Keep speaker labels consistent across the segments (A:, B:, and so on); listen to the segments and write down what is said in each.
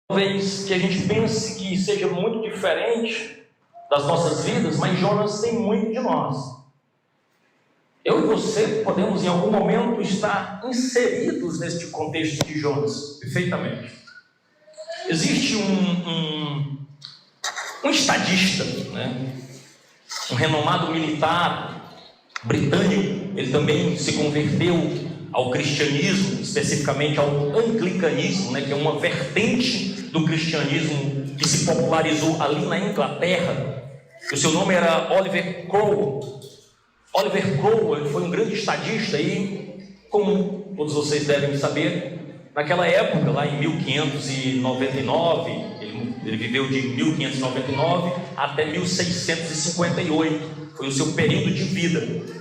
A: Talvez que a gente pense que seja muito diferente das nossas vidas, mas Jonas tem muito de nós. Eu e você podemos em algum momento estar inseridos neste contexto de Jonas, perfeitamente. Existe um estadista, um renomado militar britânico. Ele também se converteu ao cristianismo, especificamente ao anglicanismo, que é uma vertente do cristianismo que se popularizou ali na Inglaterra. O seu nome era Oliver Cromwell. Oliver Cromwell foi um grande estadista e, como todos vocês devem saber, naquela época, lá em 1599, ele viveu de 1599 até 1658, foi o seu período de vida.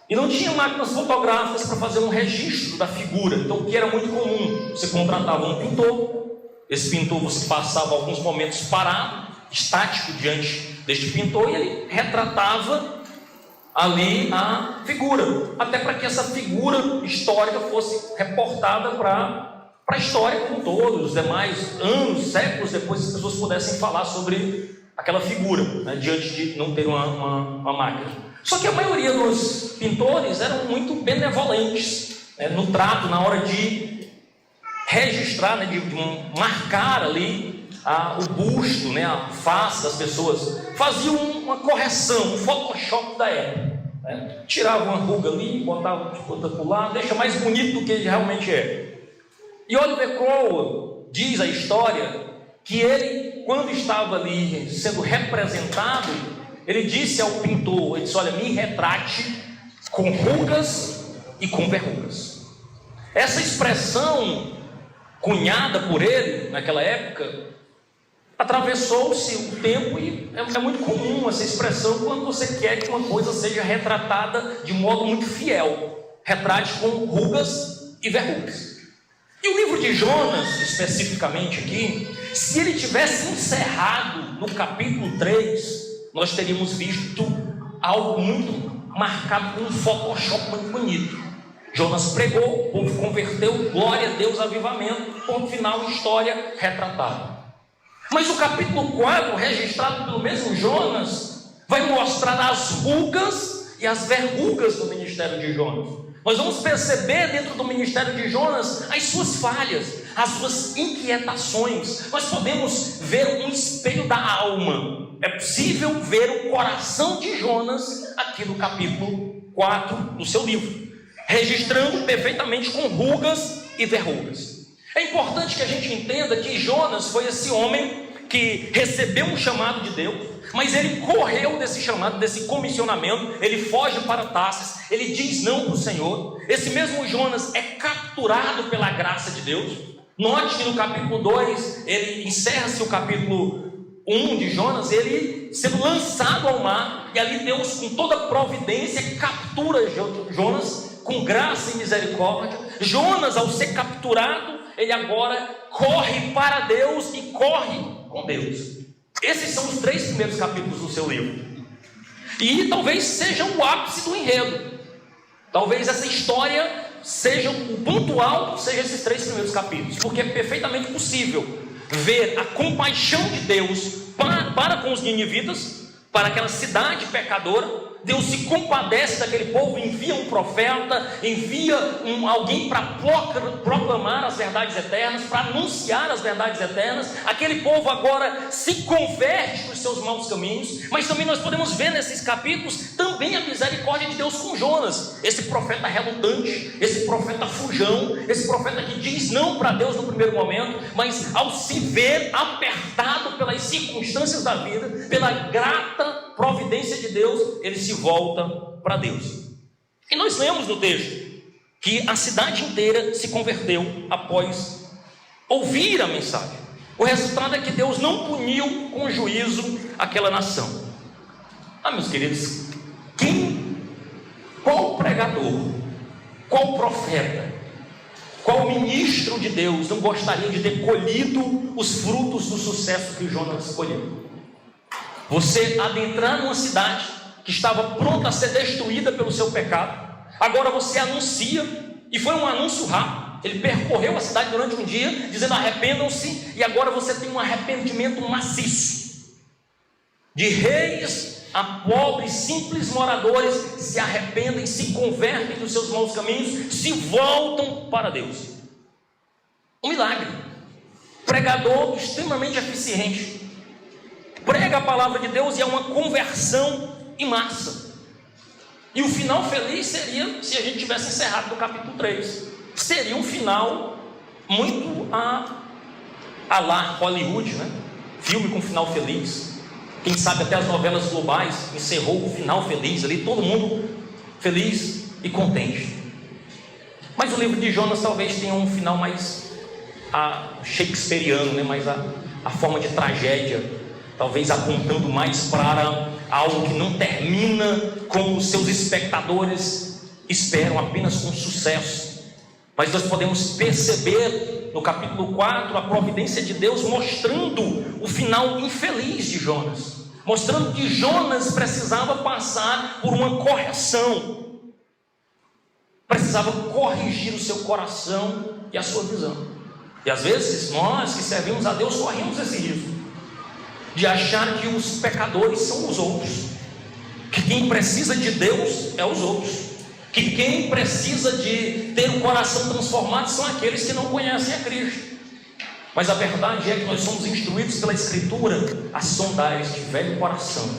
A: E não tinha máquinas fotográficas para fazer um registro da figura. Então, o que era muito comum? Você contratava um pintor. Esse pintor, você passava alguns momentos parado, estático diante deste pintor, e ele retratava ali a figura, até para que essa figura histórica fosse reportada para a história como um todo, os demais anos, séculos depois, as pessoas pudessem falar sobre aquela figura, diante de não ter uma máquina. Só que a maioria dos pintores eram muito benevolentes, no trato, na hora de registrar, de marcar ali o busto, a face das pessoas. Faziam uma correção, um Photoshop da época. Tirava uma ruga ali, botava outra por lá, deixa mais bonito do que ele realmente é. E Oliver Cromwell diz a história que ele, quando estava ali sendo representado, ele disse ao pintor, ele disse: olha, me retrate com rugas e com verrugas. Essa expressão, cunhada por ele naquela época, atravessou-se o tempo e é muito comum essa expressão quando você quer que uma coisa seja retratada de modo muito fiel. Retrate com rugas e verrugas. E o livro de Jonas, especificamente aqui, se ele tivesse encerrado no capítulo 3, nós teríamos visto algo muito marcado com um Photoshop muito bonito. Jonas pregou, o povo converteu, glória a Deus, avivamento, ponto final, história retratada. Mas o capítulo 4, registrado pelo mesmo Jonas, vai mostrar as rugas e as verrugas do ministério de Jonas. Nós vamos perceber dentro do ministério de Jonas as suas falhas, as suas inquietações. Nós podemos ver um espelho da alma. É possível ver o coração de Jonas aqui no capítulo 4 do seu livro, registrando perfeitamente com rugas e verrugas. É importante que a gente entenda que Jonas foi esse homem que recebeu um chamado de Deus, mas ele correu desse chamado, desse comissionamento, ele foge para Tarsis, ele diz não para o Senhor. Esse mesmo Jonas é capturado pela graça de Deus. Note que no capítulo 2, ele encerra-se o capítulo 1 de Jonas, ele sendo lançado ao mar, e ali Deus, com toda providência, captura Jonas com graça e misericórdia. Jonas, ao ser capturado, ele agora corre para Deus e corre com Deus. Esses são os 3 primeiros capítulos do seu livro. E talvez seja o ápice do enredo. Talvez essa história seja o ponto alto, seja esses 3 primeiros capítulos, porque é perfeitamente possível ver a compaixão de Deus para com os ninivitas, para aquela cidade pecadora. Deus se compadece daquele povo, envia um profeta, envia alguém para proclamar as verdades eternas, para anunciar as verdades eternas. Aquele povo agora se converte dos seus maus caminhos. Mas também nós podemos ver nesses capítulos também a misericórdia de Deus com Jonas, esse profeta relutante, esse profeta fujão, esse profeta que diz não para Deus no primeiro momento, mas ao se ver apertado pelas circunstâncias da vida, pela grata providência de Deus, ele se volta para Deus. E nós lemos no texto que a cidade inteira se converteu após ouvir a mensagem. O resultado é que Deus não puniu com juízo aquela nação. Meus queridos, qual pregador, qual profeta, qual ministro de Deus não gostaria de ter colhido os frutos do sucesso que Jonas colheu? Você adentrar numa cidade que estava pronta a ser destruída pelo seu pecado, agora você anuncia, e foi um anúncio rápido. Ele percorreu a cidade durante um dia, dizendo: arrependam-se, e agora você tem um arrependimento maciço. De reis a pobres, simples moradores se arrependem, se convertem dos seus maus caminhos, se voltam para Deus. Um milagre. Pregador extremamente eficiente, prega a palavra de Deus e é uma conversão em massa. E o final feliz seria se a gente tivesse encerrado no capítulo 3. Seria um final muito a lá Hollywood, né? Filme com final feliz. Quem sabe até as novelas globais encerrou o final feliz ali, todo mundo feliz e contente. Mas o livro de Jonas talvez tenha um final mais shakespeariano, né? Mais a forma de tragédia, talvez apontando mais para algo que não termina como os seus espectadores esperam, apenas com sucesso. Mas nós podemos perceber no capítulo 4 a providência de Deus mostrando o final infeliz de Jonas, mostrando que Jonas precisava passar por uma correção, precisava corrigir o seu coração e a sua visão. E às vezes nós que servimos a Deus corremos esse risco de achar que os pecadores são os outros, que quem precisa de Deus é os outros, que quem precisa de ter um coração transformado são aqueles que não conhecem a Cristo. Mas a verdade é que nós somos instruídos pela Escritura a sondar este velho coração,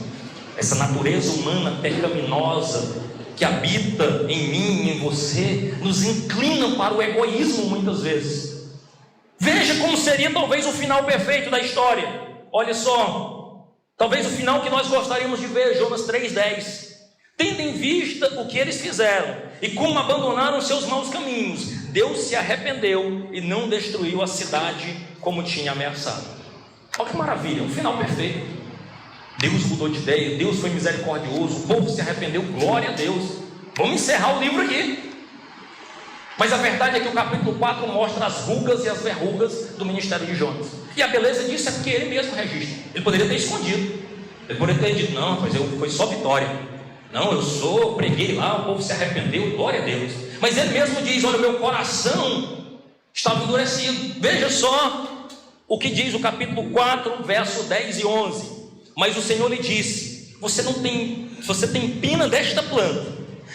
A: essa natureza humana pecaminosa que habita em mim e em você, nos inclina para o egoísmo muitas vezes. Veja como seria talvez o final perfeito da história. Olha só, talvez o final que nós gostaríamos de ver, Jonas 3,10. Tendo em vista o que eles fizeram e como abandonaram seus maus caminhos, Deus se arrependeu e não destruiu a cidade como tinha ameaçado. Olha que maravilha, um final perfeito. Deus mudou de ideia, Deus foi misericordioso, o povo se arrependeu, glória a Deus. Vamos encerrar o livro aqui. Mas a verdade é que o capítulo 4 mostra as rugas e as verrugas do ministério de Jonas. E a beleza disso é porque ele mesmo registra. Ele poderia ter escondido, ele poderia ter dito: não, mas foi só vitória. Não, preguei lá, o povo se arrependeu, glória a Deus. Mas ele mesmo diz: olha, meu coração estava endurecido. Veja só o que diz o capítulo 4, verso 10 e 11. Mas o Senhor lhe disse: você tem pena desta planta,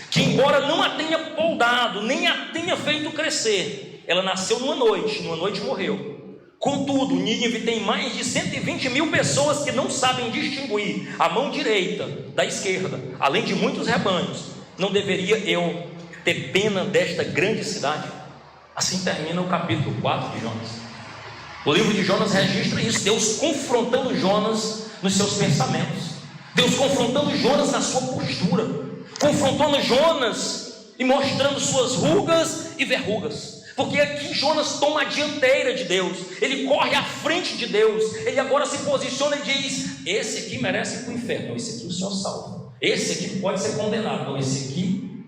A: que embora não a tenha poldado, nem a tenha feito crescer, ela nasceu numa noite morreu. Contudo, Nínive tem mais de 120 mil pessoas que não sabem distinguir a mão direita da esquerda, além de muitos rebanhos. Não deveria eu ter pena desta grande cidade? Assim termina o capítulo 4 de Jonas. O livro de Jonas registra isso, Deus confrontando Jonas nos seus pensamentos, Deus confrontando Jonas na sua postura, confrontando Jonas e mostrando suas rugas e verrugas. Porque aqui Jonas toma a dianteira de Deus, ele corre à frente de Deus, ele agora se posiciona e diz: esse aqui merece ir para o inferno, não, esse aqui o Senhor salva, esse aqui pode ser condenado, não, esse aqui,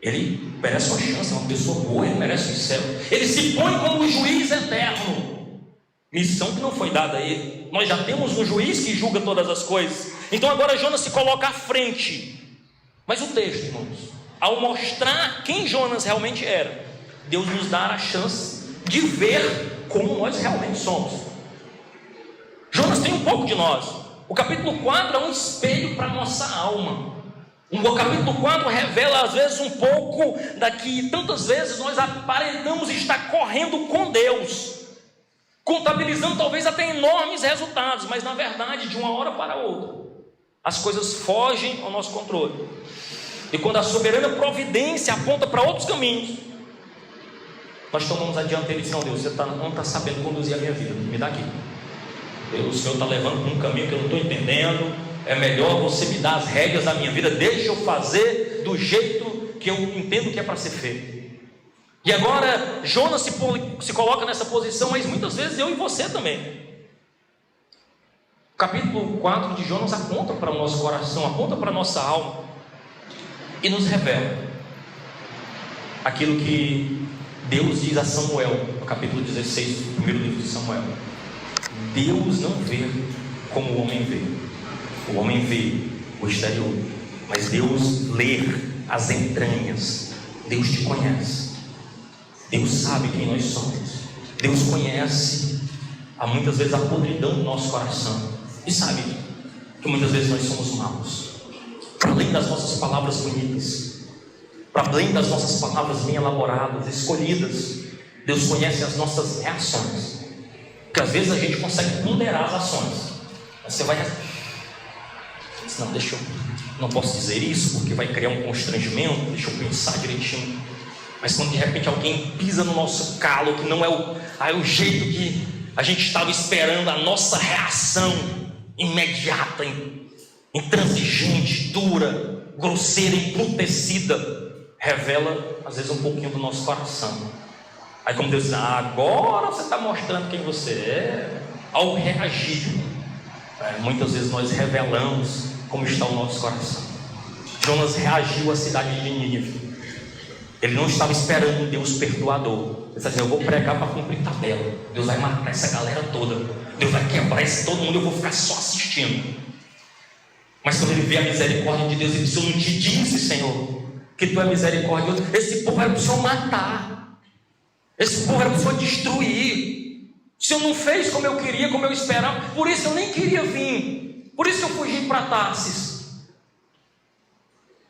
A: ele merece uma chance, é uma pessoa boa, ele merece o céu. Ele se põe como o juiz eterno, missão que não foi dada a ele. Nós já temos um juiz que julga todas as coisas, então agora Jonas se coloca à frente. Mas o texto, irmãos, ao mostrar quem Jonas realmente era, Deus nos dá a chance de ver como nós realmente somos. Jonas tem um pouco de nós. O capítulo 4 é um espelho para a nossa alma. O capítulo 4 revela às vezes um pouco daqui. Tantas vezes nós aparentamos estar correndo com Deus, contabilizando talvez até enormes resultados, mas na verdade de uma hora para outra as coisas fogem ao nosso controle. E quando a soberana providência aponta para outros caminhos, nós tomamos a dianteira e dizemos: não, Deus, você não está sabendo conduzir a minha vida, me dá aqui. O Senhor está levando para um caminho que eu não estou entendendo, é melhor você me dar as rédeas da minha vida, deixa eu fazer do jeito que eu entendo que é para ser feito. E agora Jonas se coloca nessa posição, mas muitas vezes eu e você também. O capítulo 4 de Jonas aponta para o nosso coração, aponta para a nossa alma e nos revela aquilo que Deus diz a Samuel, no capítulo 16 do primeiro livro de Samuel: Deus não vê como o homem vê. O homem vê o exterior, mas Deus lê as entranhas. Deus te conhece. Deus sabe quem nós somos. Deus conhece muitas vezes a podridão do nosso coração e sabe que muitas vezes nós somos maus. Para além das nossas palavras bonitas, para além das nossas palavras bem elaboradas, escolhidas, Deus conhece as nossas reações. Porque às vezes a gente consegue ponderar as ações. Você vai... Não, não posso dizer isso porque vai criar um constrangimento. Deixa eu pensar direitinho. Mas quando de repente alguém pisa no nosso calo, que não é o jeito que a gente estava esperando, a nossa reação imediata, intransigente, dura, grosseira, embrutecida, revela às vezes um pouquinho do nosso coração. Aí como Deus diz, agora você está mostrando quem você é. Ao reagir, muitas vezes nós revelamos como está o nosso coração. Jonas reagiu à cidade de Nínive. Ele não estava esperando um Deus perdoador. Ele disse assim, eu vou pregar para cumprir tabela. Deus vai matar essa galera toda. Deus vai quebrar todo mundo, eu vou ficar só assistindo. Mas quando ele vê a misericórdia de Deus, ele disse, eu não te disse, Senhor, que tu é misericordioso. Esse povo era para o Senhor matar. Esse povo era para o Senhor destruir. O Senhor não fez como eu queria, como eu esperava. Por isso eu nem queria vir. Por isso eu fugi para Tarsis.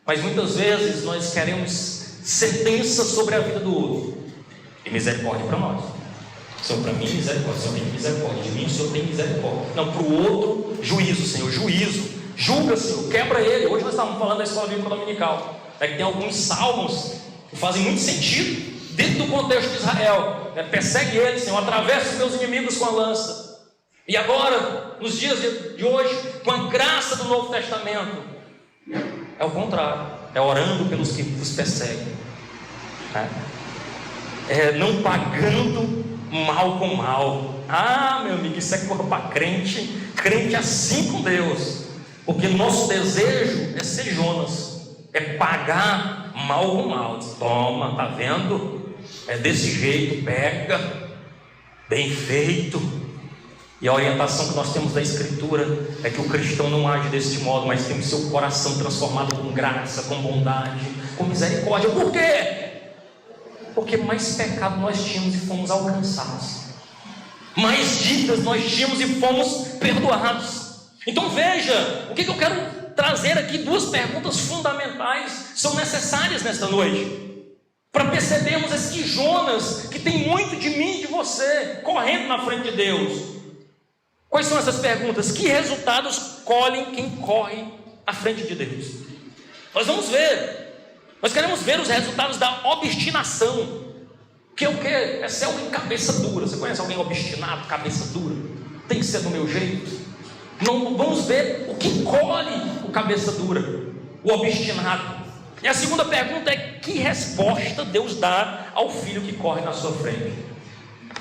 A: Mas muitas vezes nós queremos sentença sobre a vida do outro e misericórdia para nós. Senhor, para mim misericórdia, o Senhor tem misericórdia de mim, o Senhor tem misericórdia. Não, para o outro, juízo, Senhor, juízo. Julga, Senhor, quebra ele. Hoje nós estávamos falando da escola bíblica dominical, que tem alguns salmos que fazem muito sentido dentro do contexto de Israel. Persegue ele, Senhor, atravessa os meus inimigos com a lança. E agora, nos dias de hoje, com a graça do Novo Testamento, é o contrário. É orando pelos que vos perseguem, não pagando mal com mal. Meu amigo, isso é coisa para crente assim com Deus. Porque nosso desejo é ser Jonas, é pagar mal com mal. Toma, tá vendo? É desse jeito, pega, bem feito. E a orientação que nós temos da Escritura é que o cristão não age deste modo, mas tem o seu coração transformado com graça, com bondade, com misericórdia. Por quê? Porque mais pecado nós tínhamos e fomos alcançados. Mais dívidas nós tínhamos e fomos perdoados. Então veja, o que eu quero trazer aqui, duas perguntas fundamentais são necessárias nesta noite. Para percebermos esse Jonas, que tem muito de mim e de você, correndo na frente de Deus. Quais são essas perguntas? Que resultados colhem quem corre à frente de Deus? Nós vamos ver. Nós queremos ver os resultados da obstinação. Que é o quê? É ser alguém cabeça dura. Você conhece alguém obstinado, cabeça dura? Tem que ser do meu jeito. Não, vamos ver o que colhe o cabeça dura, o obstinado. E a segunda pergunta é: que resposta Deus dá ao filho que corre na sua frente?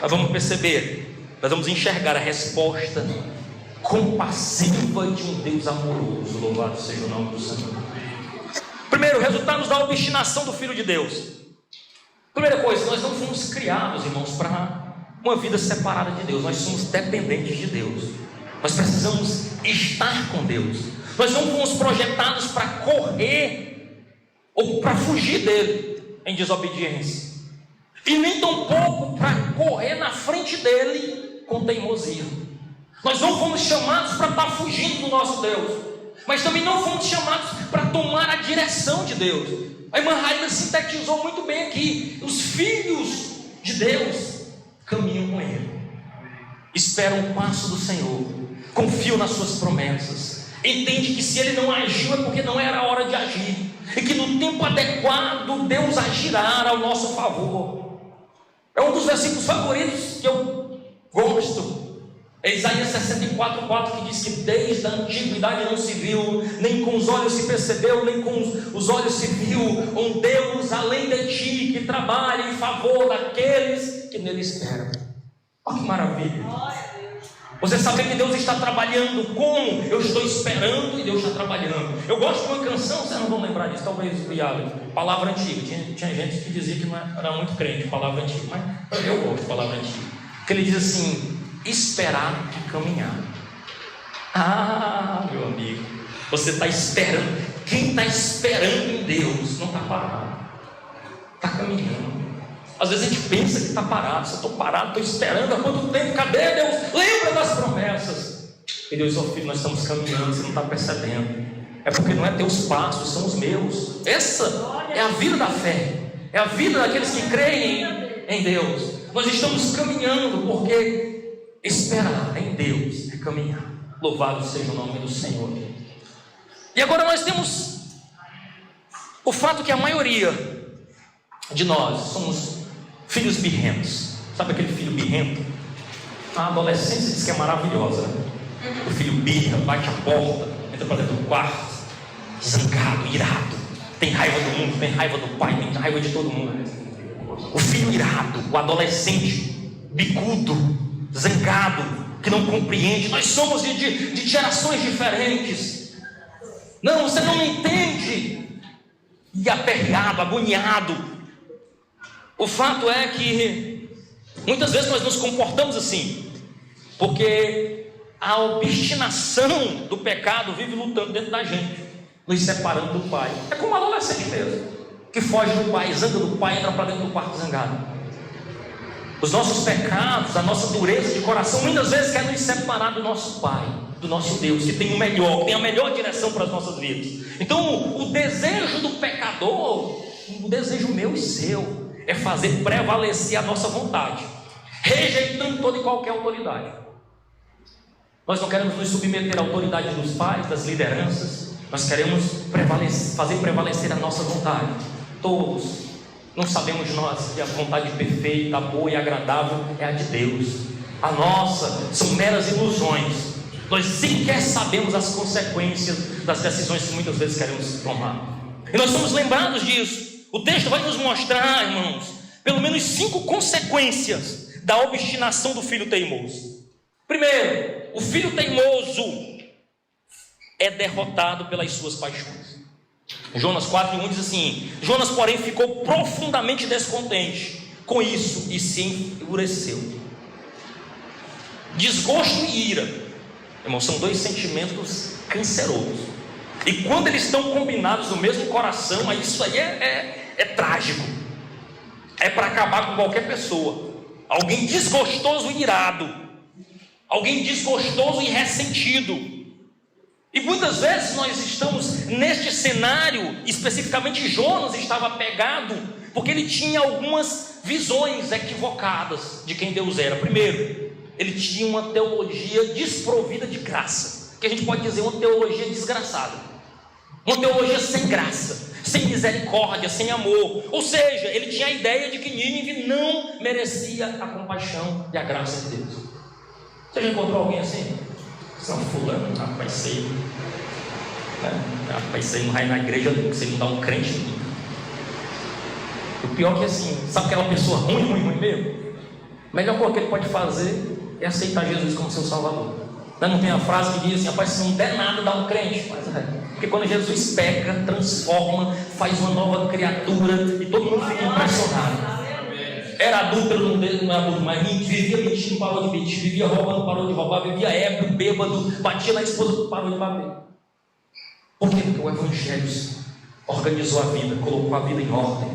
A: Nós vamos perceber. Nós vamos enxergar a resposta compassiva de um Deus amoroso. Louvado seja o nome do Senhor. Primeiro, resultados da obstinação do Filho de Deus. Primeira coisa, nós não fomos criados, irmãos, para uma vida separada de Deus. Nós somos dependentes de Deus. Nós precisamos estar com Deus. Nós não fomos projetados para correr ou para fugir dele em desobediência. E nem tampouco para correr na frente dele com teimosia. Nós não fomos chamados para estar fugindo do nosso Deus, mas também não fomos chamados para tomar a direção de Deus. A irmã Raíla sintetizou muito bem aqui. Os filhos de Deus caminham com Ele, esperam o passo do Senhor, confiam nas suas promessas, entende que se Ele não agiu é porque não era a hora de agir, e que no tempo adequado Deus agirá ao nosso favor. É um dos versículos favoritos que eu gosto. É Isaías 64:4, que diz que desde a antiguidade não se viu, nem com os olhos se percebeu, nem com os olhos se viu um Deus além de ti, que trabalha em favor daqueles que nele esperam. Olha que maravilha. Você saber que Deus está trabalhando como eu estou esperando e Deus está trabalhando. Eu gosto de uma canção, vocês não vão lembrar disso, talvez o Iago, palavra antiga. Tinha gente que dizia que não era muito crente, palavra antiga, mas eu gosto de palavra antiga. Que ele diz assim: esperar e caminhar. Meu amigo, você está esperando. Quem está esperando em Deus não está parado, está caminhando. Às vezes a gente pensa que está parado. Se eu estou parado, estou esperando há quanto tempo? Cadê Deus? Lembra das promessas. E Deus, ó filho, nós estamos caminhando, você não está percebendo. É porque não é teus passos, são os meus. Essa é a vida da fé. É a vida daqueles que creem em Deus. Nós estamos caminhando porque esperar em Deus é caminhar. Louvado seja o nome do Senhor. E agora nós temos o fato que a maioria de nós somos filhos birrentos. Sabe aquele filho birrento? A adolescência diz que é maravilhosa, né? O filho birra, bate a porta, entra para dentro do quarto, zangado, irado, tem raiva do mundo, tem raiva do pai, tem raiva de todo mundo. O filho irado, o adolescente bicudo, zangado, que não compreende. Nós somos de gerações diferentes. Não, você não me entende. E aperreado, agoniado. O fato é que muitas vezes nós nos comportamos assim, porque a obstinação do pecado vive lutando dentro da gente, nos separando do Pai. É como um adolescente mesmo, que foge do Pai, zanga do Pai, entra para dentro do quarto zangado. Os nossos pecados, a nossa dureza de coração, muitas vezes quer nos separar do nosso Pai, do nosso Deus, que tem o melhor, que tem a melhor direção para as nossas vidas. Então o desejo do pecador, o desejo meu e seu, é fazer prevalecer a nossa vontade, rejeitando toda e qualquer autoridade. Nós não queremos nos submeter à autoridade dos pais, das lideranças. Nós queremos fazer prevalecer a nossa vontade. Todos, não sabemos nós que a vontade perfeita, boa e agradável é a de Deus. A nossa são meras ilusões. Nós sequer sabemos as consequências das decisões que muitas vezes queremos tomar. E nós somos lembrados disso. O texto vai nos mostrar, irmãos, pelo menos 5 consequências da obstinação do filho teimoso. Primeiro, o filho teimoso é derrotado pelas suas paixões. Jonas 4:1 diz assim: Jonas, porém, ficou profundamente descontente com isso e se enfureceu. Desgosto e ira, irmão, são 2 sentimentos cancerosos. E quando eles estão combinados no mesmo coração, aí isso aí é trágico. É para acabar com qualquer pessoa. Alguém desgostoso e irado, alguém desgostoso e ressentido. E muitas vezes nós estamos neste cenário. Especificamente Jonas estava pegado porque ele tinha algumas visões equivocadas de quem Deus era. Primeiro, ele tinha uma teologia desprovida de graça, que a gente pode dizer uma teologia desgraçada, uma teologia sem graça, sem misericórdia, sem amor. Ou seja, ele tinha a ideia de que Nínive não merecia a compaixão e a graça de Deus. Você já encontrou alguém assim? São fulano, rapaz, sei. Rapaz, sei, não vai na igreja nunca, você não dá um crente nunca. O pior é que assim, sabe aquela pessoa ruim mesmo? A melhor coisa que ele pode fazer é aceitar Jesus como seu Salvador. Não tem a frase que diz assim: rapaz, se não der nada, dá um crente. Mas porque quando Jesus peca, transforma, faz uma nova criatura e todo mundo fica impressionado. Era adúltero, não é adúltero, mas vivia mentindo, parou de mentir, vivia roubando, parou de roubar, vivia ébrio, bêbado, batia na esposa, parou de bater. Por quê? Porque o Evangelho organizou a vida, colocou a vida em ordem.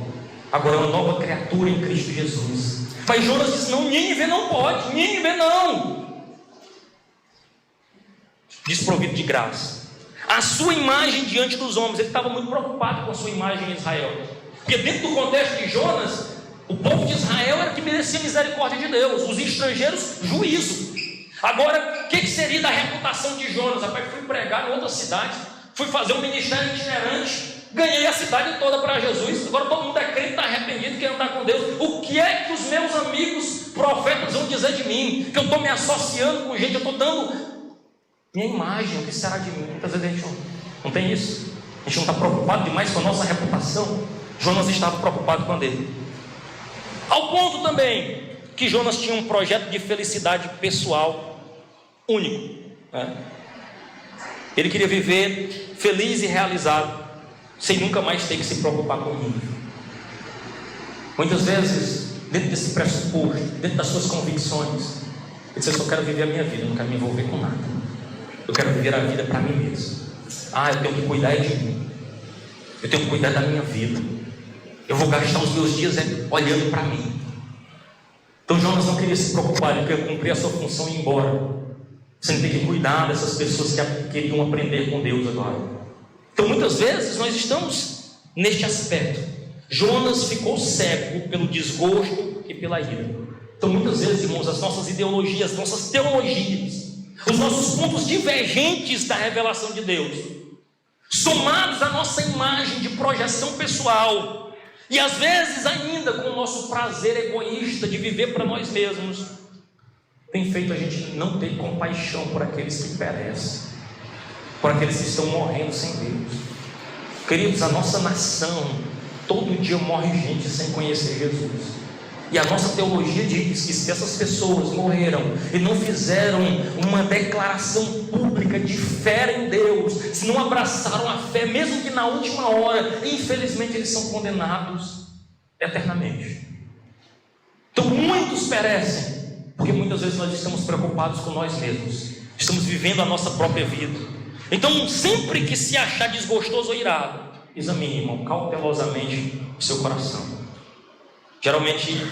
A: Agora é uma nova criatura em Cristo Jesus. Mas Jonas disse: não, Nínive não pode, Nínive não. Desprovido de graça. A sua imagem diante dos homens, ele estava muito preocupado com a sua imagem em Israel. Porque dentro do contexto de Jonas, o povo de Israel era que merecia a misericórdia de Deus, os estrangeiros, juízo. Agora, o que seria da reputação de Jonas? Rapaz, fui pregar em outra cidade, fui fazer um ministério itinerante, ganhei a cidade toda para Jesus, agora todo mundo é crente, está arrependido, quer andar com Deus. O que é que os meus amigos profetas vão dizer de mim? Que eu estou me associando com gente, eu estou dando minha imagem, o que será de mim? Muitas vezes a gente não tem isso. A gente não está preocupado demais com a nossa reputação. Jonas estava preocupado com a dele. Ao ponto também que Jonas tinha um projeto de felicidade pessoal único, né? Ele queria viver feliz e realizado, sem nunca mais ter que se preocupar com o mundo. Muitas vezes, dentro desse pressuposto, dentro das suas convicções, ele disse: eu só quero viver a minha vida, eu não quero me envolver com nada. Eu quero viver a vida para mim mesmo. Eu tenho que cuidar de mim, eu tenho que cuidar da minha vida. Eu vou gastar os meus dias olhando para mim. Então Jonas não queria se preocupar, ele queria cumprir a sua função e ir embora, sem ter que cuidar dessas pessoas que queriam aprender com Deus agora. Então muitas vezes nós estamos neste aspecto. Jonas ficou cego pelo desgosto e pela ira. Então muitas vezes, irmãos, as nossas ideologias, as nossas teologias, os nossos pontos divergentes da revelação de Deus, somados à nossa imagem de projeção pessoal, e às vezes ainda com o nosso prazer egoísta de viver para nós mesmos, tem feito a gente não ter compaixão por aqueles que perecem, por aqueles que estão morrendo sem Deus. Queridos, a nossa nação, todo dia morre gente sem conhecer Jesus. E a nossa teologia diz que se essas pessoas morreram e não fizeram uma declaração pública de fé em Deus, se não abraçaram a fé, mesmo que na última hora, infelizmente eles são condenados eternamente. Então muitos perecem, porque muitas vezes nós estamos preocupados com nós mesmos, estamos vivendo a nossa própria vida. Então sempre que se achar desgostoso ou irado, examine, irmão, cautelosamente o seu coração. Geralmente,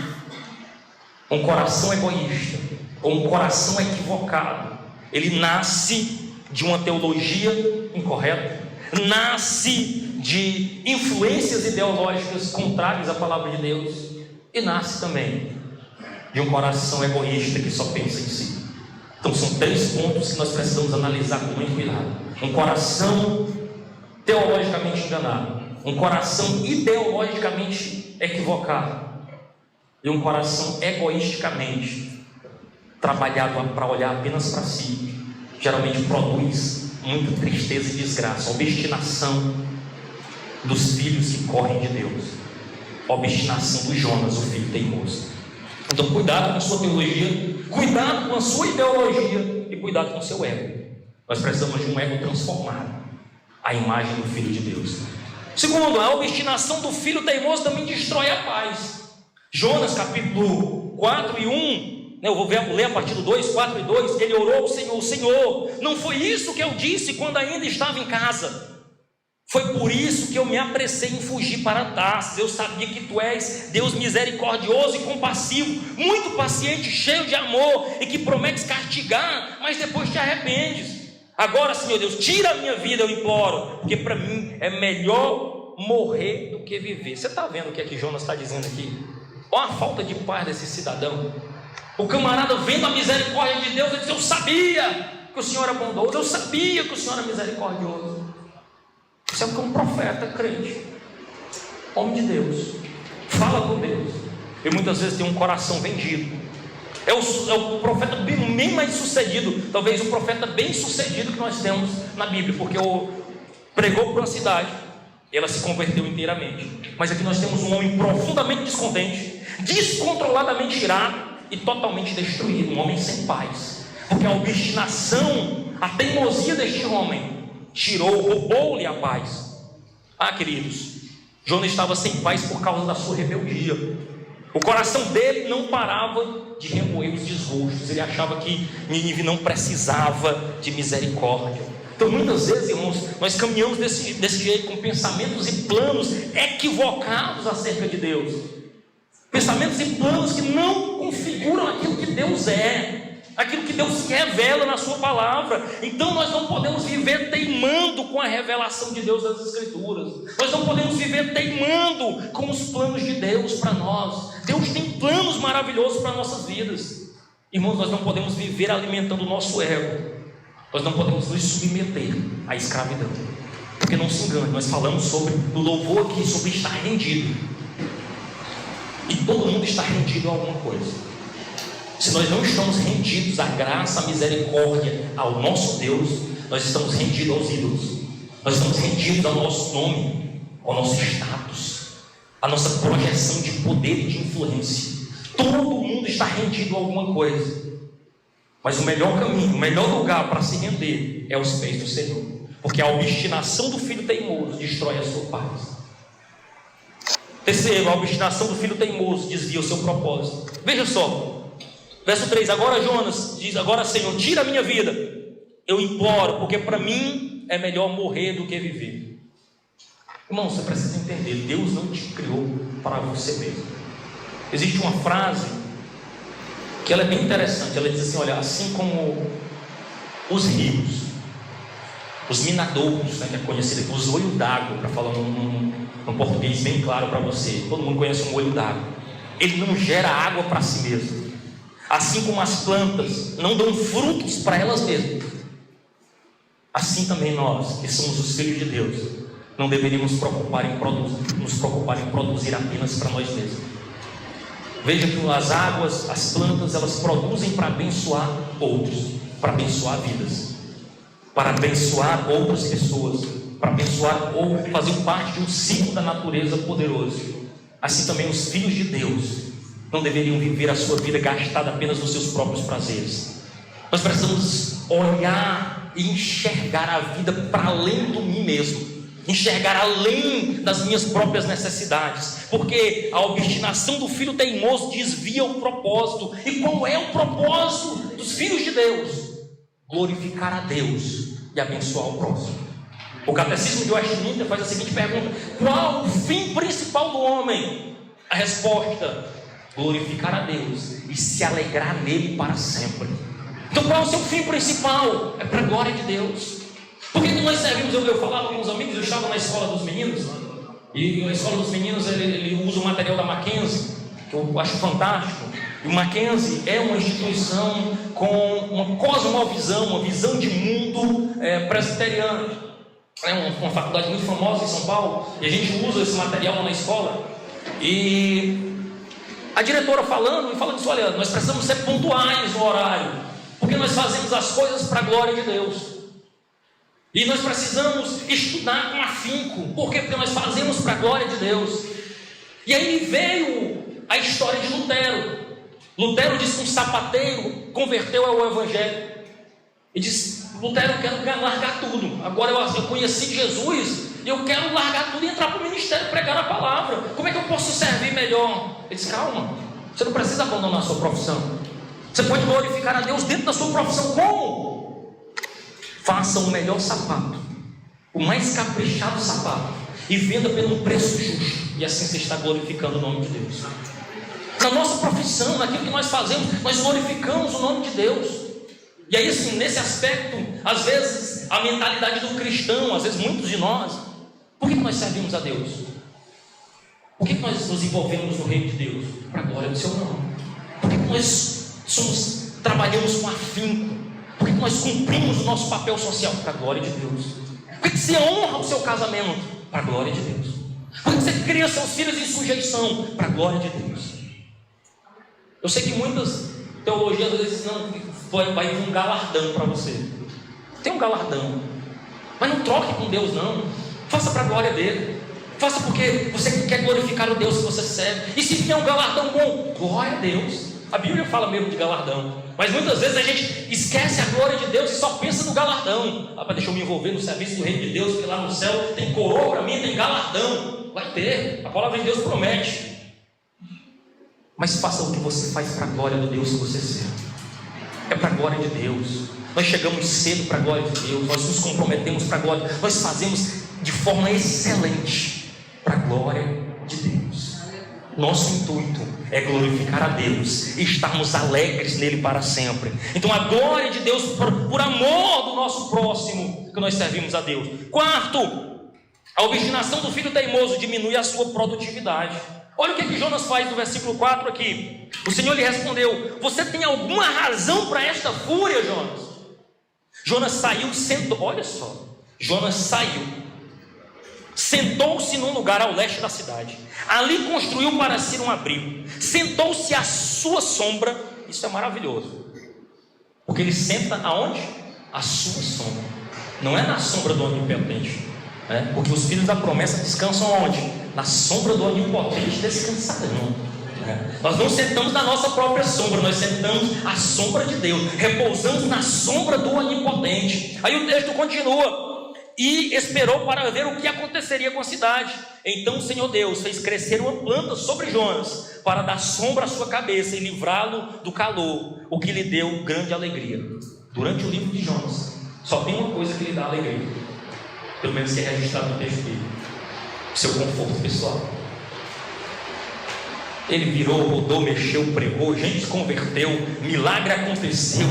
A: um coração egoísta ou um coração equivocado, ele nasce de uma teologia incorreta, nasce de influências ideológicas contrárias à palavra de Deus, e nasce também de um coração egoísta que só pensa em si. Então são 3 pontos que nós precisamos analisar com muito cuidado: um coração teologicamente enganado, um coração ideologicamente equivocado, e um coração egoisticamente trabalhado para olhar apenas para si, geralmente produz muita tristeza e desgraça. A obstinação dos filhos que correm de Deus, a obstinação do Jonas, o filho teimoso. Então cuidado com a sua teologia, cuidado com a sua ideologia e cuidado com o seu ego. Nós precisamos de um ego transformado à imagem do Filho de Deus. Segundo, a obstinação do filho teimoso também destrói a paz. Jonas capítulo 4 e 1, eu vou ler a partir do 2, 4 e 2, ele orou ao Senhor: Senhor, não foi isso que eu disse quando ainda estava em casa? Foi por isso que eu me apressei em fugir para Tarsis. Eu sabia que tu és Deus misericordioso e compassivo, muito paciente, cheio de amor, e que prometes castigar, mas depois te arrependes. Agora, Senhor Deus, tira a minha vida, eu imploro, porque para mim é melhor morrer do que viver. Você está vendo o que é que Jonas está dizendo aqui? Olha a falta de paz desse cidadão. O camarada, vendo a misericórdia de Deus, ele diz: eu sabia que o Senhor é bondoso, eu sabia que o Senhor é misericordioso. Isso é porque um profeta crente, homem de Deus, fala com Deus, e muitas vezes tem um coração vendido. É o profeta bem mais sucedido, talvez o profeta bem sucedido que nós temos na Bíblia, porque pregou para uma cidade e ela se converteu inteiramente. Mas aqui nós temos um homem profundamente descontente, descontroladamente irado e totalmente destruído, um homem sem paz, porque a obstinação, a teimosia deste homem roubou-lhe a paz. Queridos, Jonas estava sem paz por causa da sua rebeldia. O coração dele não parava de remoer os desgostos, ele achava que Nínive não precisava de misericórdia. Então muitas vezes, irmãos, nós caminhamos desse jeito, com pensamentos e planos equivocados acerca de Deus, pensamentos e planos que não configuram aquilo que Deus é, aquilo que Deus revela na sua palavra. Então nós não podemos viver teimando com a revelação de Deus das Escrituras, nós não podemos viver teimando com os planos de Deus para nós. Deus tem planos maravilhosos para nossas vidas, irmãos. Nós não podemos viver alimentando o nosso ego, nós não podemos nos submeter à escravidão, porque não se engane, nós falamos sobre o louvor aqui, sobre estar rendido, e todo mundo está rendido a alguma coisa. Se nós não estamos rendidos à graça, à misericórdia, ao nosso Deus, nós estamos rendidos aos ídolos, nós estamos rendidos ao nosso nome, ao nosso status, à nossa projeção de poder e de influência. Todo mundo está rendido a alguma coisa, mas o melhor caminho, o melhor lugar para se render é aos pés do Senhor, porque a obstinação do filho teimoso destrói a sua paz. Terceiro, a obstinação do filho teimoso desvia o seu propósito. Veja só, verso 3, agora Jonas diz: agora Senhor, tira a minha vida, eu imploro, porque para mim é melhor morrer do que viver. Irmão, você precisa entender, Deus não te criou para você mesmo. Existe uma frase que ela é bem interessante. Ela diz assim: olha, assim como os rios, os minadouros, né, que é conhecido aqui, os olhos d'água, para falar num português bem claro para você, todo mundo conhece um olho d'água, ele não gera água para si mesmo. Assim como as plantas não dão frutos para elas mesmas, assim também nós, que somos os filhos de Deus, não deveríamos nos preocupar em produzir apenas para nós mesmos. Veja que as águas, as plantas, elas produzem para abençoar outros, para abençoar vidas, para abençoar outras pessoas, para abençoar ou fazer parte de um ciclo da natureza poderoso. Assim também os filhos de Deus não deveriam viver a sua vida gastada apenas nos seus próprios prazeres. Nós precisamos olhar e enxergar a vida para além do mim mesmo, enxergar além das minhas próprias necessidades, porque a obstinação do filho teimoso desvia o propósito. E qual é o propósito dos filhos de Deus? Glorificar a Deus e abençoar o próximo. O Catecismo de Westminster faz a seguinte pergunta: qual o fim principal do homem? A resposta: glorificar a Deus e se alegrar nele para sempre. Então qual é o seu fim principal? É para a glória de Deus. Por que nós servimos? Eu falava com os amigos, eu estava na escola dos meninos, e na escola dos meninos ele usa o material da Mackenzie, que eu acho fantástico. E o Mackenzie é uma instituição com uma cosmovisão, uma visão de mundo presbiteriana. É uma faculdade muito famosa em São Paulo, e a gente usa esse material lá na escola. E a diretora falando disso: olha, nós precisamos ser pontuais no horário, porque nós fazemos as coisas para a glória de Deus. E nós precisamos estudar com afinco. Por quê? Porque nós fazemos para a glória de Deus. E aí veio a história de Lutero. Lutero disse que um sapateiro converteu ao Evangelho. E disse: Lutero, eu quero largar tudo. Agora eu conheci Jesus e eu quero largar tudo e entrar para o ministério, pregar a palavra. Como é que eu posso servir melhor? Ele disse: calma, você não precisa abandonar a sua profissão. Você pode glorificar a Deus dentro da sua profissão. Como? Faça o melhor sapato, o mais caprichado sapato, e venda pelo preço justo, e assim você está glorificando o nome de Deus. Na nossa profissão, naquilo que nós fazemos, nós glorificamos o nome de Deus. E aí, assim, nesse aspecto, às vezes a mentalidade do cristão, às vezes muitos de nós, por que nós servimos a Deus? Por que nós nos envolvemos no reino de Deus? Para a glória do seu nome. Por que nós trabalhamos com afinco? Por que nós cumprimos o nosso papel social? Para a glória de Deus. Por que você honra o seu casamento? Para a glória de Deus. Por que você cria seus filhos em sujeição? Para a glória de Deus. Eu sei que muitas teologias às vezes não vai vir um galardão para você. Tem um galardão, mas não troque com Deus não. Faça para a glória dele. Faça porque você quer glorificar o Deus que você serve. E se vier um galardão bom, glória a Deus. A Bíblia fala mesmo de galardão, mas muitas vezes a gente esquece a glória de Deus e só pensa no galardão. Deixa eu me envolver no serviço do reino de Deus, porque lá no céu tem coroa para mim, tem galardão. Vai ter, a palavra de Deus promete. Mas faça o que você faz para a glória do Deus que você serve. É para a glória de Deus. Nós chegamos cedo para a glória de Deus, nós nos comprometemos para a glória, nós fazemos de forma excelente para a glória de Deus. Nosso intuito é glorificar a Deus e estarmos alegres nele para sempre. Então a glória de Deus por amor do nosso próximo que nós servimos a Deus. Quarto, a obstinação do filho teimoso diminui a sua produtividade. Olha o que Jonas faz no versículo 4 aqui. O Senhor lhe respondeu: você tem alguma razão para esta fúria, Jonas? Jonas saiu, sentou. Olha só, Jonas saiu, sentou-se num lugar ao leste da cidade. Ali construiu para si um abrigo. Sentou-se à sua sombra. Isso é maravilhoso, porque ele senta aonde? À sua sombra. Não é na sombra do onipotente, né? Porque os filhos da promessa descansam aonde? Na sombra do onipotente descansarão. Nós não sentamos na nossa própria sombra, nós sentamos à sombra de Deus, repousamos na sombra do onipotente. Aí o texto continua: e esperou para ver o que aconteceria com a cidade. Então o Senhor Deus fez crescer uma planta sobre Jonas, para dar sombra à sua cabeça e livrá-lo do calor, o que lhe deu grande alegria. Durante o livro de Jonas, só tem uma coisa que lhe dá alegria, pelo menos que é registrado no texto dele: seu conforto pessoal. Ele virou, rodou, mexeu, pregou, gente se converteu, milagre aconteceu.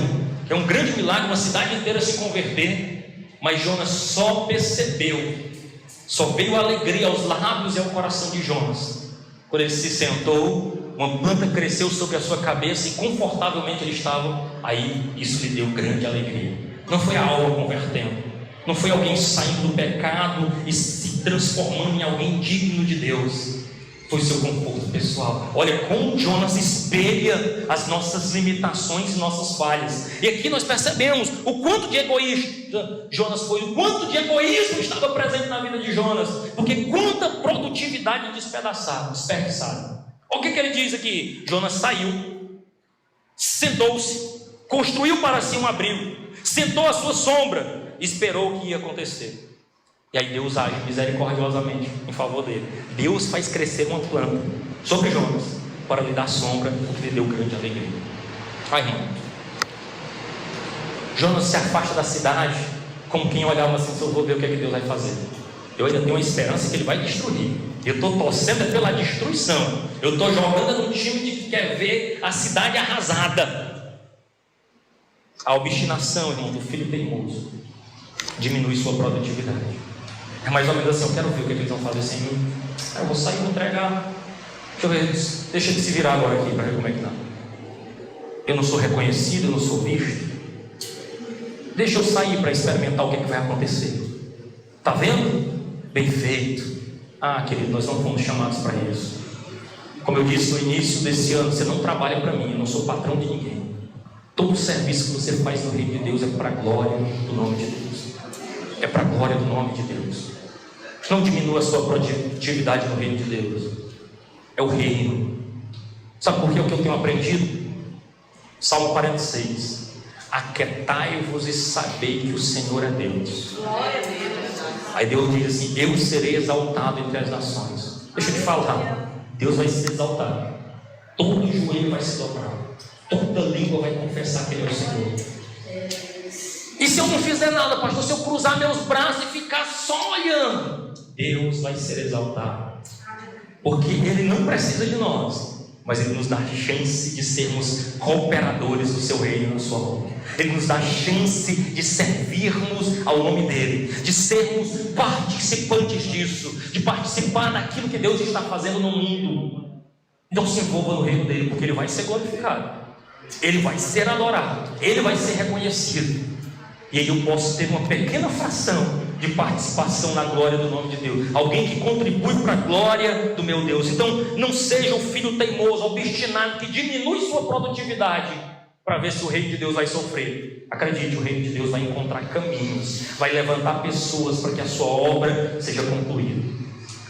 A: É um grande milagre, uma cidade inteira se converter. Mas Jonas só percebeu, só veio a alegria aos lábios e ao coração de Jonas quando ele se sentou, uma planta cresceu sobre a sua cabeça e confortavelmente ele estava. Aí isso lhe deu grande alegria. Não foi a alma convertendo, não foi alguém saindo do pecado e se transformando em alguém digno de Deus. Foi seu conforto pessoal. Olha como Jonas espelha as nossas limitações e nossas falhas. E aqui nós percebemos o quanto de egoísta Jonas foi, o quanto de egoísmo estava presente na vida de Jonas, porque quanta produtividade desperdiçada. Olha o que ele diz aqui. Jonas saiu, sentou-se, construiu para si um abrigo, sentou à sua sombra, esperou o que ia acontecer. E aí Deus age misericordiosamente em favor dele. Deus faz crescer uma planta sobre Jonas para lhe dar sombra, o que lhe deu grande alegria. Irmão, Jonas se afasta da cidade como quem olhava assim: eu vou ver o que é que Deus vai fazer. Eu ainda tenho uma esperança que Ele vai destruir. Eu estou torcendo pela destruição. Eu estou jogando num time de que quer ver a cidade arrasada. A obstinação, irmão, do filho teimoso diminui sua produtividade. É mais ou menos assim: eu quero ver o que eles vão fazer sem mim. Eu vou sair, vou entregar. Deixa eu ver, deixa ele se virar agora aqui para ver como é que está. Eu não sou reconhecido, eu não sou visto. Deixa eu sair para experimentar o que vai acontecer. Está vendo? Bem feito. Querido, nós não fomos chamados para isso. Como eu disse no início desse ano, você não trabalha para mim, eu não sou patrão de ninguém. Todo serviço que você faz no reino de Deus é para a glória do nome de Deus. É para a glória do nome de Deus. Não diminua a sua produtividade no reino de Deus. É o reino. Sabe por que? O que eu tenho aprendido? Salmo 46. Aquietai-vos e sabei que o Senhor é Deus.
B: Glória a Deus.
A: Aí Deus diz assim: eu serei exaltado entre as nações. Deixa eu te falar, Deus vai ser exaltado. Todo joelho vai se dobrar, toda língua vai confessar que Ele é o Senhor. E se eu não fizer nada, pastor, se eu cruzar meus braços e ficar só olhando, Deus vai ser exaltado. Porque Ele não precisa de nós, mas Ele nos dá chance de sermos cooperadores do seu reino na sua obra. Ele nos dá chance de servirmos ao nome dEle, de sermos participantes disso, de participar daquilo que Deus está fazendo no mundo. Então se envolva no reino dEle, porque Ele vai ser glorificado, Ele vai ser adorado, Ele vai ser reconhecido. E aí eu posso ter uma pequena fração de participação na glória do nome de Deus. Alguém que contribui para a glória do meu Deus. Então não seja o filho teimoso, obstinado, que diminui sua produtividade para ver se o reino de Deus vai sofrer. Acredite, o reino de Deus vai encontrar caminhos, vai levantar pessoas para que a sua obra seja concluída.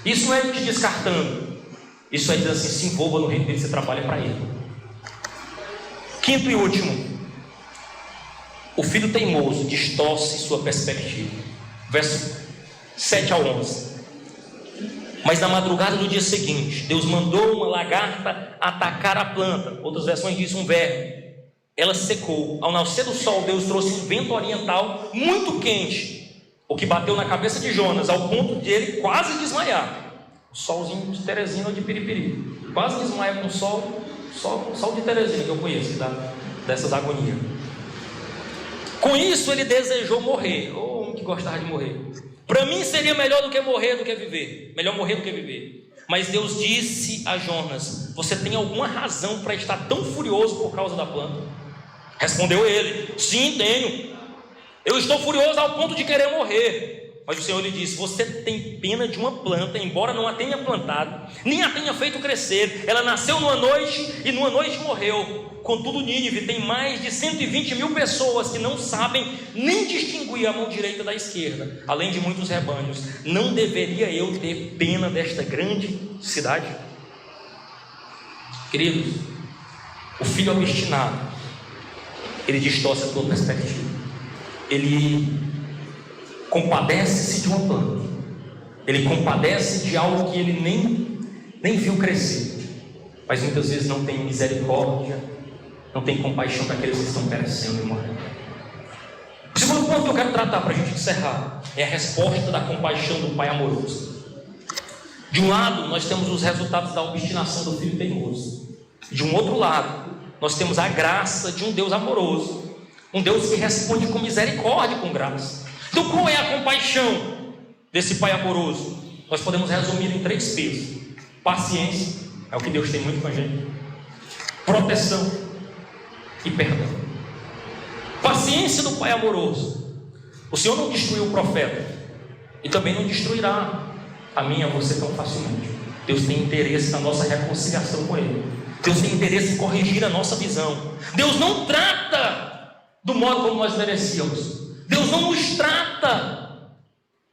A: Isso não é te descartando, isso é dizer assim: se envolva no reino dele, você trabalha para ele. Quinto e último, o filho teimoso distorce sua perspectiva. Verso 7 a 11. Mas na madrugada do dia seguinte, Deus mandou uma lagarta atacar a planta. Outras versões dizem um verme. Ela secou. Ao nascer do sol, Deus trouxe um vento oriental muito quente, o que bateu na cabeça de Jonas, ao ponto de ele quase desmaiar. O solzinho de Teresina ou de Piripiri. Quase desmaia com o sol de Teresina, que eu conheço, que dá dessas agonias. Com isso ele desejou morrer. Homem que gostava de morrer. Para mim seria melhor do que morrer do que viver. Melhor morrer do que viver. Mas Deus disse a Jonas: você tem alguma razão para estar tão furioso por causa da planta? Respondeu ele: sim, tenho. Eu estou furioso ao ponto de querer morrer. Mas o Senhor lhe disse: você tem pena de uma planta, embora não a tenha plantado, nem a tenha feito crescer. Ela nasceu numa noite e numa noite morreu. Contudo, Nínive tem mais de 120 mil pessoas que não sabem nem distinguir a mão direita da esquerda, além de muitos rebanhos. Não deveria eu ter pena desta grande cidade? Queridos, o filho obstinado, ele distorce a tua perspectiva. Ele compadece-se de uma planta, ele compadece de algo que ele nem viu crescer, mas muitas vezes não tem misericórdia, não tem compaixão para aqueles que estão perecendo e morrendo. O segundo ponto que eu quero tratar para a gente encerrar é a resposta da compaixão do Pai amoroso. De um lado, nós temos os resultados da obstinação do filho teimoso. De um outro lado, nós temos a graça de um Deus amoroso, um Deus que responde com misericórdia e com graça. Então, qual é a compaixão desse Pai amoroso? Nós podemos resumir em 3 P's. Paciência, é o que Deus tem muito com a gente. Proteção e perdão. Paciência do Pai amoroso. O Senhor não destruiu o profeta e também não destruirá a mim e a você tão facilmente. Deus tem interesse na nossa reconciliação com Ele. Deus tem interesse em corrigir a nossa visão. Deus não trata do modo como nós merecíamos. Deus não nos trata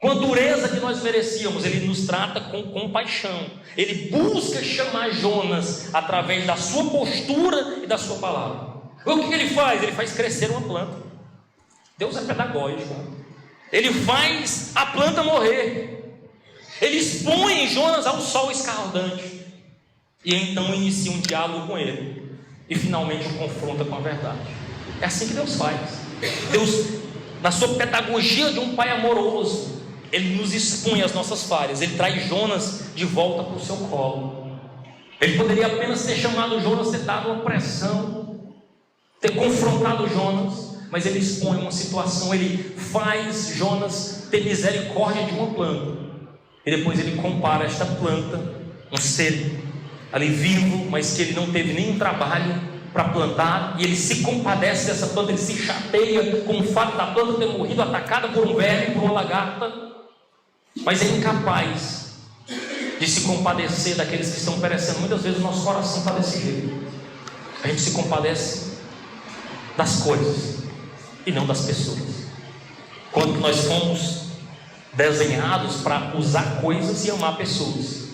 A: com a dureza que nós merecíamos. Ele nos trata com compaixão. Ele busca chamar Jonas através da sua postura e da sua palavra. O que ele faz? Ele faz crescer uma planta. Deus é pedagógico. Ele faz a planta morrer. Ele expõe Jonas ao sol escaldante. E então inicia um diálogo com ele. E finalmente o confronta com a verdade. É assim que Deus faz. Deus, na sua pedagogia de um Pai amoroso, Ele nos expõe as nossas falhas. Ele traz Jonas de volta para o seu colo. Ele poderia apenas ter chamado Jonas, ter dado uma pressão, ter confrontado Jonas, mas ele expõe uma situação. Ele faz Jonas ter misericórdia de uma planta. E depois ele compara esta planta, um ser ali vivo, mas que ele não teve nenhum trabalho para plantar, e ele se compadece dessa planta, ele se chateia com o fato da planta ter morrido atacada por um verme, por uma lagarta, mas é incapaz de se compadecer daqueles que estão perecendo. Muitas vezes o nosso coração está desse jeito. A gente se compadece das coisas e não das pessoas. Quando nós fomos desenhados para usar coisas e amar pessoas,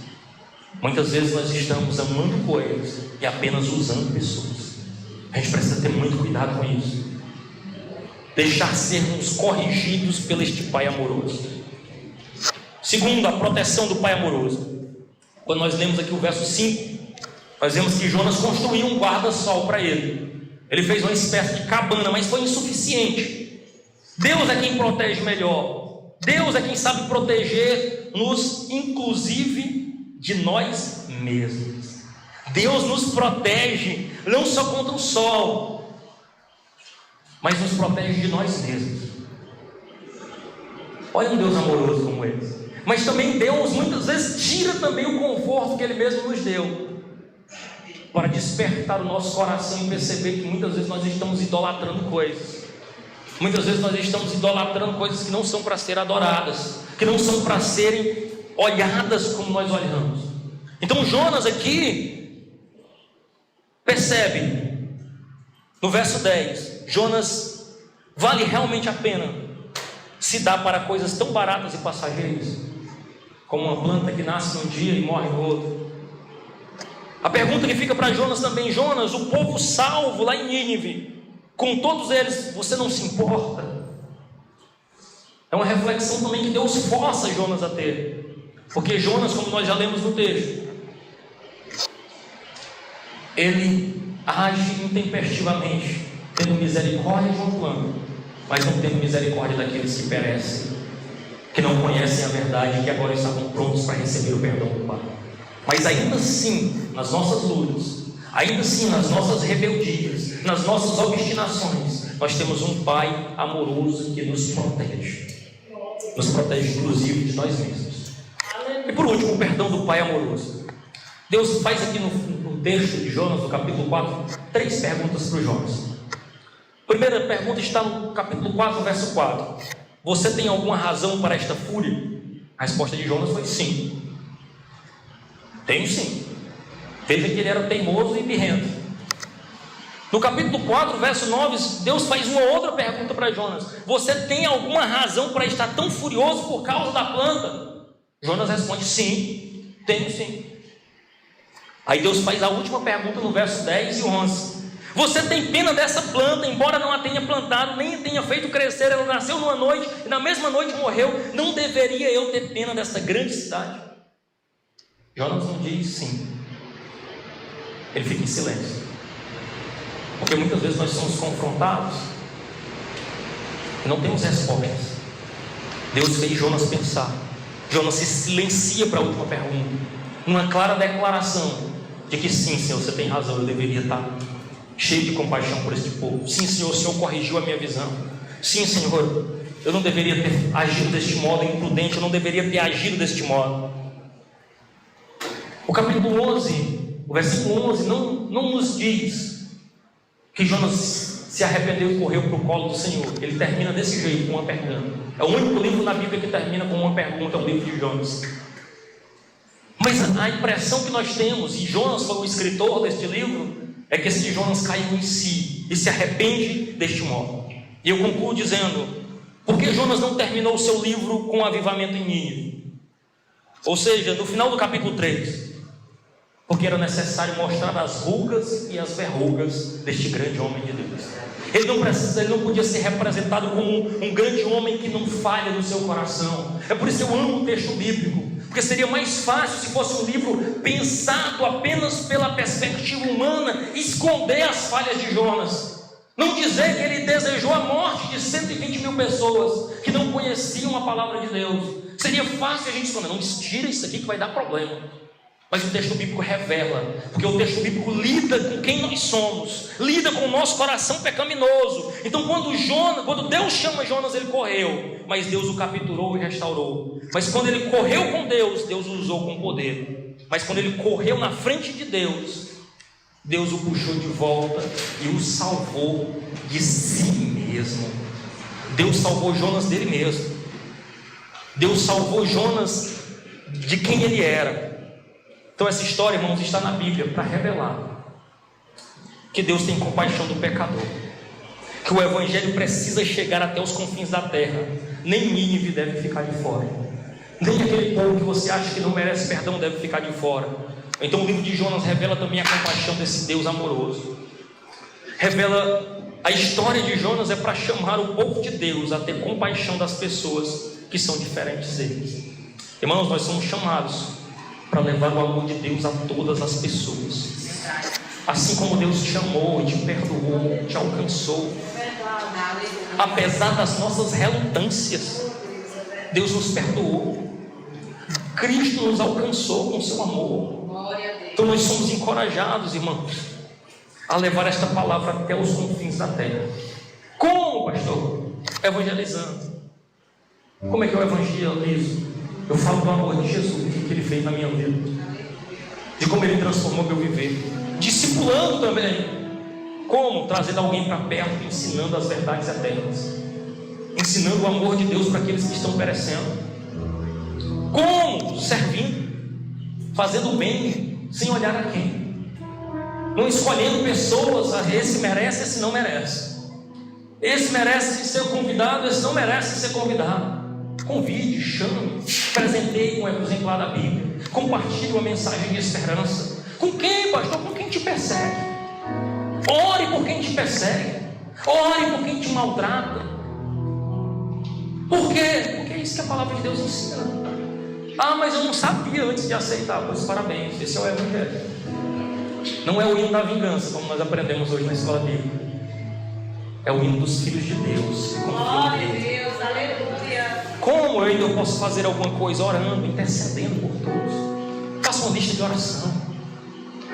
A: muitas vezes nós estamos amando coisas e apenas usando pessoas. A gente precisa ter muito cuidado com isso. Deixar sermos corrigidos pelo este Pai amoroso. Segundo, a proteção do Pai amoroso. Quando nós lemos aqui o verso 5, nós vemos que Jonas construiu um guarda-sol para ele. Ele fez uma espécie de cabana, mas foi insuficiente. Deus é quem protege melhor. Deus é quem sabe proteger-nos, inclusive de nós mesmos. Deus nos protege não só contra o sol, mas nos protege de nós mesmos. Olha um Deus amoroso como esse. Mas também Deus muitas vezes tira também o conforto que Ele mesmo nos deu, para despertar o nosso coração e perceber que muitas vezes nós estamos idolatrando coisas. Muitas vezes nós estamos idolatrando coisas que não são para ser adoradas, que não são para serem olhadas como nós olhamos. Então Jonas aqui percebe, no verso 10, Jonas vale realmente a pena se dar para coisas tão baratas e passageiras, como uma planta que nasce num dia e morre no outro. A pergunta que fica para Jonas também: Jonas, o povo salvo lá em Nínive, com todos eles, você não se importa? É uma reflexão também que Deus força Jonas a ter. Porque Jonas, como nós já lemos no texto, ele age intempestivamente, tendo misericórdia de um plano, mas não tendo misericórdia daqueles que perecem, que não conhecem a verdade e que agora estavam prontos para receber o perdão do Pai. Mas ainda assim, nas nossas lutas, ainda assim nas nossas rebeldias, nas nossas obstinações, nós temos um Pai amoroso que nos protege inclusive de nós mesmos. E por último, o perdão do Pai amoroso. Deus faz aqui no texto de Jonas, no capítulo 4, 3 perguntas para o Jonas. A primeira pergunta está no capítulo 4, verso 4. Você tem alguma razão para esta fúria? A resposta de Jonas foi sim. Tenho sim. Veja que ele era teimoso e birrento. No capítulo 4, verso 9, Deus faz uma outra pergunta para Jonas: você tem alguma razão para estar tão furioso por causa da planta? Jonas responde: sim, tenho sim. Aí Deus faz a última pergunta no verso 10 e 11: você tem pena dessa planta, embora não a tenha plantado, nem a tenha feito crescer, ela nasceu numa noite e na mesma noite morreu, não deveria eu ter pena dessa grande cidade? Jonas não diz sim, ele fica em silêncio, porque muitas vezes nós somos confrontados e não temos respostas. Deus fez Jonas pensar, Jonas se silencia para a última pergunta, uma clara declaração de que sim, Senhor, você tem razão, eu deveria estar cheio de compaixão por este povo. Sim, Senhor, o Senhor corrigiu a minha visão. Sim, Senhor, eu não deveria ter agido deste modo imprudente, eu não deveria ter agido deste modo. O capítulo 11, o versículo 11 não nos diz que Jonas se arrependeu e correu para o colo do Senhor. Ele termina desse jeito, com uma pergunta. É o único livro na Bíblia que termina com uma pergunta, é o livro de Jonas. Mas a impressão que nós temos, e Jonas foi o escritor deste livro, é que esse Jonas caiu em si e se arrepende deste modo. E eu concluo dizendo: por que Jonas não terminou o seu livro com avivamento em Nínive? Ou seja, no final do capítulo 3, porque era necessário mostrar as rugas e as verrugas deste grande homem de Deus. Ele não podia ser representado como um grande homem que não falha no seu coração. É por isso que eu amo o texto bíblico, porque seria mais fácil se fosse um livro pensado apenas pela perspectiva humana, esconder as falhas de Jonas, não dizer que ele desejou a morte de 120 mil pessoas que não conheciam a palavra de Deus. Seria fácil a gente esconder: não, tira isso aqui que vai dar problema. Mas o texto bíblico revela, porque o texto bíblico lida com quem nós somos, lida com o nosso coração pecaminoso. Então quando Deus chama Jonas, ele correu, mas Deus o capturou e restaurou. Mas quando ele correu com Deus, Deus o usou com poder. Mas quando ele correu na frente de Deus, Deus o puxou de volta e o salvou de si mesmo. Deus salvou Jonas dele mesmo. Deus salvou Jonas de quem ele era. Então essa história, irmãos, está na Bíblia para revelar que Deus tem compaixão do pecador, que o Evangelho precisa chegar até os confins da terra. Nem Nínive deve ficar de fora, nem aquele povo que você acha que não merece perdão deve ficar de fora. Então o livro de Jonas revela também a compaixão desse Deus amoroso. Revela a história de Jonas é para chamar o povo de Deus a ter compaixão das pessoas que são diferentes deles. Irmãos, nós somos chamados para levar o amor de Deus a todas as pessoas. Assim como Deus te amou, te perdoou, te alcançou, apesar das nossas relutâncias, Deus nos perdoou. Cristo nos alcançou com seu amor. Então nós somos encorajados, irmãos, a levar esta palavra até os confins da terra. Como, pastor? Evangelizando. Como é que eu evangelizo? Eu falo do amor de Jesus, do que Ele fez na minha vida, de como Ele transformou meu viver. Discipulando também. Como? Trazendo alguém para perto, ensinando as verdades eternas, ensinando o amor de Deus para aqueles que estão perecendo. Como? Servindo, fazendo o bem, sem olhar a quem. Não escolhendo pessoas: esse merece, esse não merece. Esse merece ser convidado, esse não merece ser convidado. Convide, chame, presenteie com o exemplar da Bíblia, compartilhe uma mensagem de esperança. Com quem, pastor? Com quem te persegue. Ore por quem te persegue, ore por quem te maltrata. Por quê? Porque é isso que a palavra de Deus ensina. Mas eu não sabia antes de aceitar. Pois parabéns, esse é o Evangelho. Não é o hino da vingança, como nós aprendemos hoje na escola bíblica. É o hino dos filhos de Deus.
B: Glória a Deus, aleluia.
A: Como eu ainda posso fazer alguma coisa? Orando, intercedendo por todos. Faça uma lista de oração.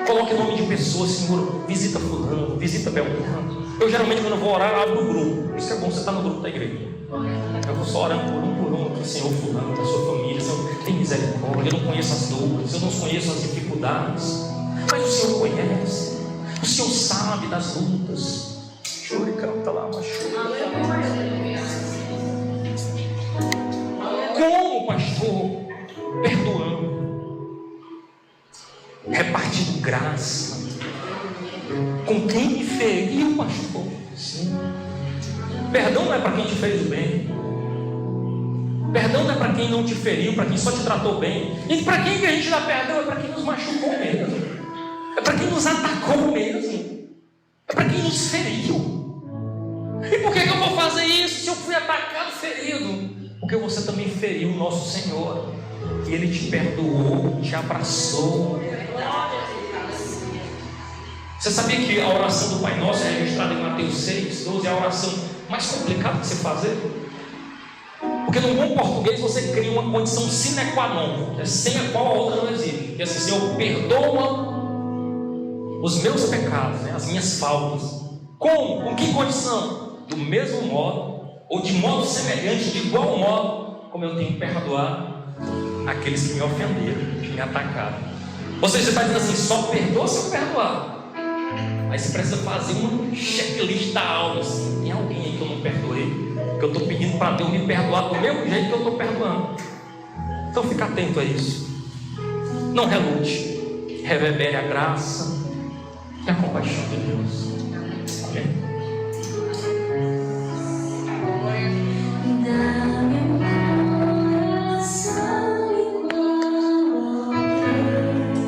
A: Coloque o nome de pessoas: Senhor, visita fulano, visita Beltrano. Eu geralmente, quando eu vou orar, abro o grupo. Isso é bom, você está no grupo da igreja. Eu vou só orando por um, Senhor fulano, da sua família. Senhor, tem misericórdia. Eu não conheço as dores, eu não conheço as dificuldades, mas o Senhor conhece. O Senhor sabe das lutas. Chore, canta lá, mas chore. Como, pastor? Perdoando, repartindo graça. Com quem me feriu, pastor? Sim. Perdão não é para quem te fez o bem. Perdão não é para quem não te feriu, para quem só te tratou bem. E para quem que a gente dá perdão? É para quem nos machucou mesmo. É para quem nos atacou mesmo. É para quem nos feriu. E por que eu vou fazer isso se eu fui atacado, ferido? Porque você também feriu o nosso Senhor, e Ele te perdoou, te abraçou. Você sabia que a oração do Pai Nosso é registrada em Mateus 6:12? É a oração mais complicada de se fazer, porque Porque no bom português você cria uma condição sine qua non, sem a qual a outra não existe. Porque assim, Senhor, perdoa os meus pecados, as minhas faltas. Como? Com que condição? Do mesmo modo, ou de modo semelhante, de igual modo, como eu tenho que perdoar aqueles que me ofenderam, que me atacaram. Ou seja, você está dizendo assim, só perdoa se eu perdoar. Aí você precisa fazer uma checklist da alma, assim, tem alguém aí que eu não perdoei, que eu estou pedindo para Deus me perdoar do mesmo jeito que eu estou perdoando. Então fica atento a isso. Não relute, reverbere a graça e a compaixão de Deus. Amém?